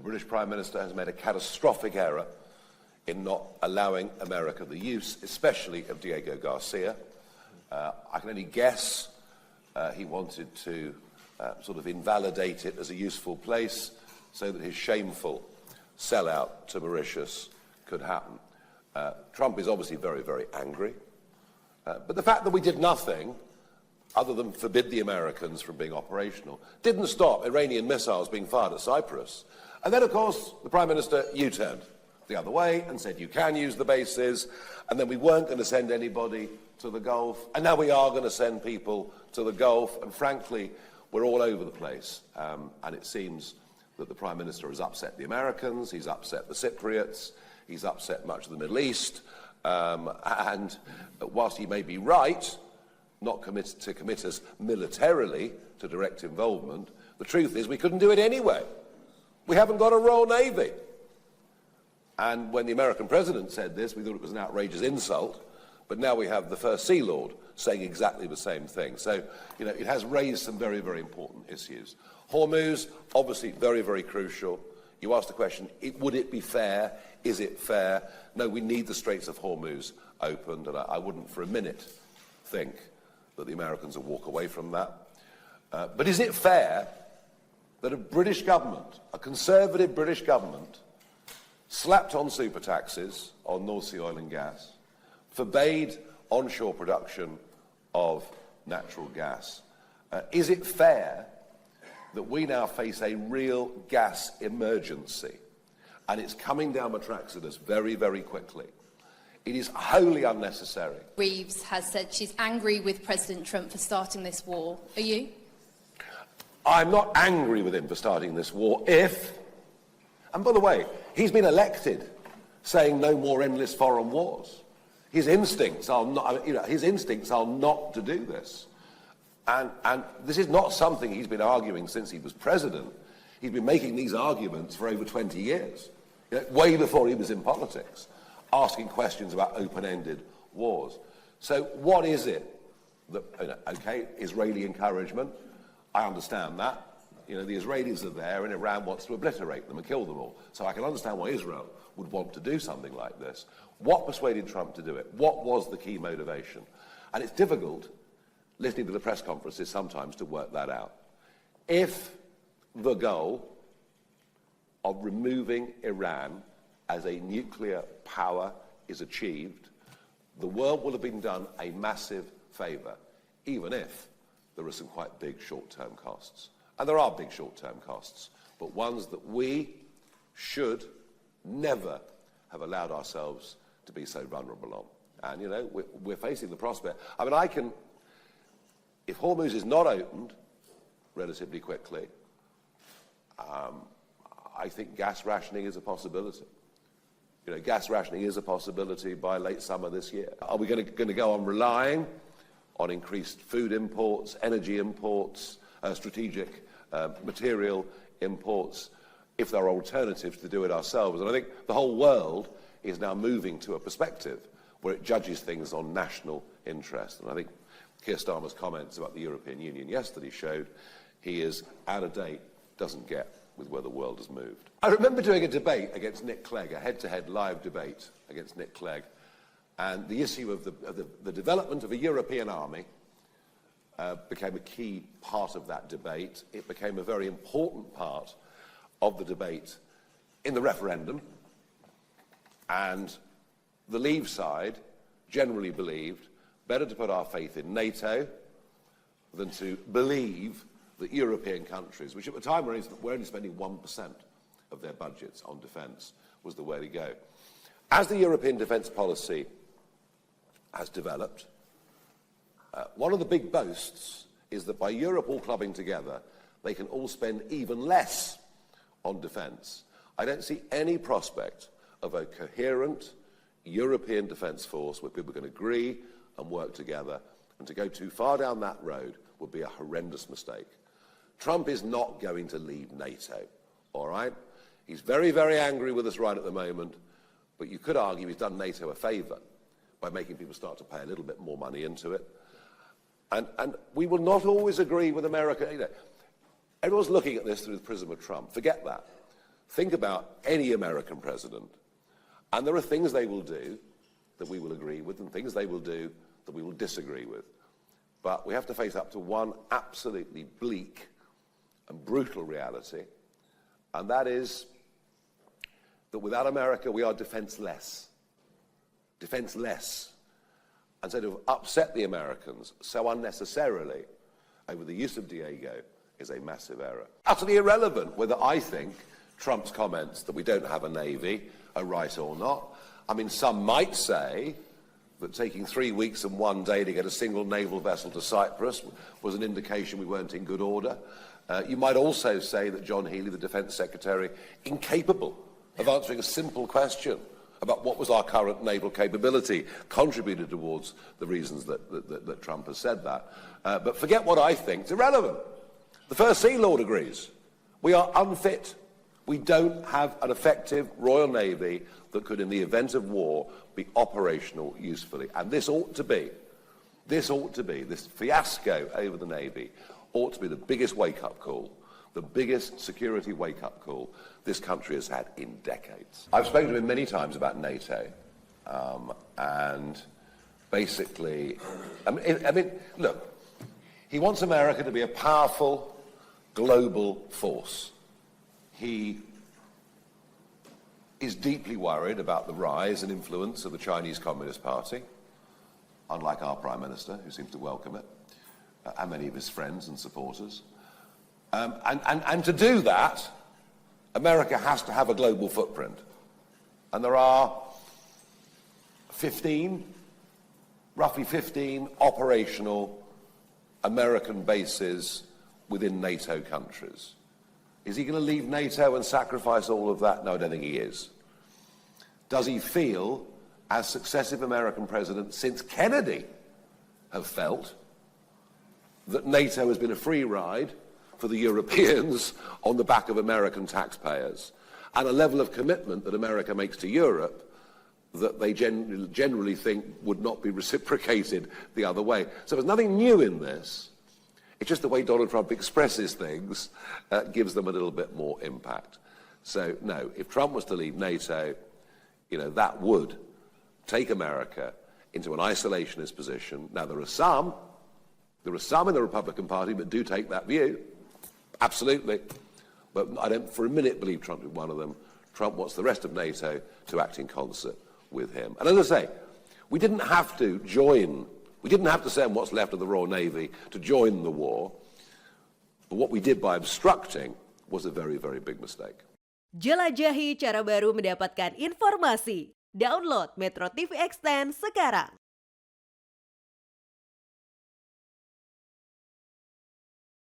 British Prime Minister has made a catastrophic error in not allowing America the use, especially of Diego Garcia. I can only guess he wanted to sort of invalidate it as a useful place so that his shameful sellout to Mauritius could happen. Trump is obviously very, very angry. But the fact that we did nothing other than forbid the Americans from being operational didn't stop Iranian missiles being fired at Cyprus. And then, of course, the Prime Minister U-turned the other way and said you can use the bases, and then we weren't going to send anybody to the Gulf, and now we are going to send people to the Gulf, and frankly, we're all over the place. And it seems that the Prime Minister has upset the Americans, he's upset the Cypriots, he's upset much of the Middle East, and whilst he may be right not to commit us militarily to direct involvement, the truth is we couldn't do it anyway. We haven't got a Royal Navy. And when the American president said this, we thought it was an outrageous insult, but now we have the First Sea Lord saying exactly the same thing. So, you know, it has raised some very, very important issues. Hormuz, obviously very, very crucial. You asked the question, would it be fair? Is it fair? No, we need the Straits of Hormuz opened, and I wouldn't for a minute think that the Americans will walk away from that. But is it fair that a British government, a conservative British government, slapped on super taxes on North Sea oil and gas, forbade onshore production of natural gas? Is it fair that we now face a real gas emergency? And it's coming down the tracks at us very, very quickly. It is wholly unnecessary. Reeves has said she's angry with President Trump for starting this war. Are you? I'm not angry with him for starting this war if, and by the way, he's been elected saying no more endless foreign wars. His instincts are not, his instincts are not to do this. And this is not something he's been arguing since he was president. He's been making these arguments for over 20 years, way before he was in politics, asking questions about open-ended wars. So what is it that, okay, Israeli encouragement, I understand that. You know, the Israelis are there and Iran wants to obliterate them and kill them all. So I can understand why Israel would want to do something like this. What persuaded Trump to do it? What was the key motivation? And it's difficult, listening to the press conferences sometimes, to work that out. If the goal of removing Iran as a nuclear power is achieved, the world will have been done a massive favour, even if there are some quite big short-term costs. And there are big short-term costs, but ones that we should never have allowed ourselves to be so vulnerable on. And, you know, we're facing the prospect. I mean, if Hormuz is not opened relatively quickly, I think gas rationing is a possibility. You know, gas rationing is a possibility by late summer this year. Are we going to go on relying on increased food imports, energy imports, strategic material imports, if there are alternatives to do it ourselves? And I think the whole world is now moving to a perspective where it judges things on national interest. And I think Keir Starmer's comments about the European Union yesterday showed he is out of date, doesn't get with where the world has moved. I remember doing a debate against Nick Clegg, a head-to-head live debate against Nick Clegg, and the issue of the development of a European army became a key part of that debate. It became a very important part of the debate in the referendum, and the Leave side generally believed better to put our faith in NATO than to believe that European countries, which at the time were only spending 1% of their budgets on defence, was the way to go. As the European defence policy has developed, one of the big boasts is that by Europe all clubbing together, they can all spend even less on defence. I don't see any prospect of a coherent European defence force where people can agree and work together, and to go too far down that road would be a horrendous mistake. Trump is not going to leave NATO, all right? He's very, very angry with us right at the moment, but you could argue he's done NATO a favour by making people start to pay a little bit more money into it. And we will not always agree with America. You know, everyone's looking at this through the prism of Trump. Forget that. think about any American president, and there are things they will do that we will agree with and things they will do that we will disagree with. But we have to face up to one absolutely bleak and brutal reality, and that is that without America we are defenseless. Defenseless. And so to have upset the Americans so unnecessarily over the use of Diego is a massive error. Utterly irrelevant whether I think Trump's comments that we don't have a navy are right or not. I mean, some might say that taking 3 weeks and 1 day to get a single naval vessel to Cyprus was an indication we weren't in good order. You might also say that John Healey, the Defence Secretary, incapable of answering a simple question about what was our current naval capability, contributed towards the reasons that Trump has said that. But forget what I think, it's irrelevant. The First Sea Lord agrees. We are unfit. We don't have an effective Royal Navy that could, in the event of war, be operational usefully. And this fiasco over the Navy ought to be the biggest wake-up call, the biggest security wake-up call this country has had in decades. I've spoken to him many times about NATO, and basically, I mean, look, he wants America to be a powerful global force. He is deeply worried about the rise and influence of the Chinese Communist Party, unlike our Prime Minister, who seems to welcome it, and many of his friends and supporters. And to do that, America has to have a global footprint. And there are roughly 15 operational American bases within NATO countries. Is he going to leave NATO and sacrifice all of that? No, I don't think he is. Does he feel, as successive American presidents since Kennedy have felt, that NATO has been a free ride for the Europeans on the back of American taxpayers, and a level of commitment that America makes to Europe that they generally think would not be reciprocated the other way? So there's nothing new in this. It's just the way Donald Trump expresses things gives them a little bit more impact. So no, if Trump was to leave NATO, that would take America into an isolationist position. Now there are some in the Republican Party that do take that view. Absolutely. But I don't for a minute believe Trump is one of them. Trump wants the rest of NATO to act in concert with him. And as I say, we didn't have to send what's left of the Royal Navy to join the war. But what we did by obstructing was a very, very big mistake. Jelajahi cara baru mendapatkan informasi. Download MetroTV Extend sekarang.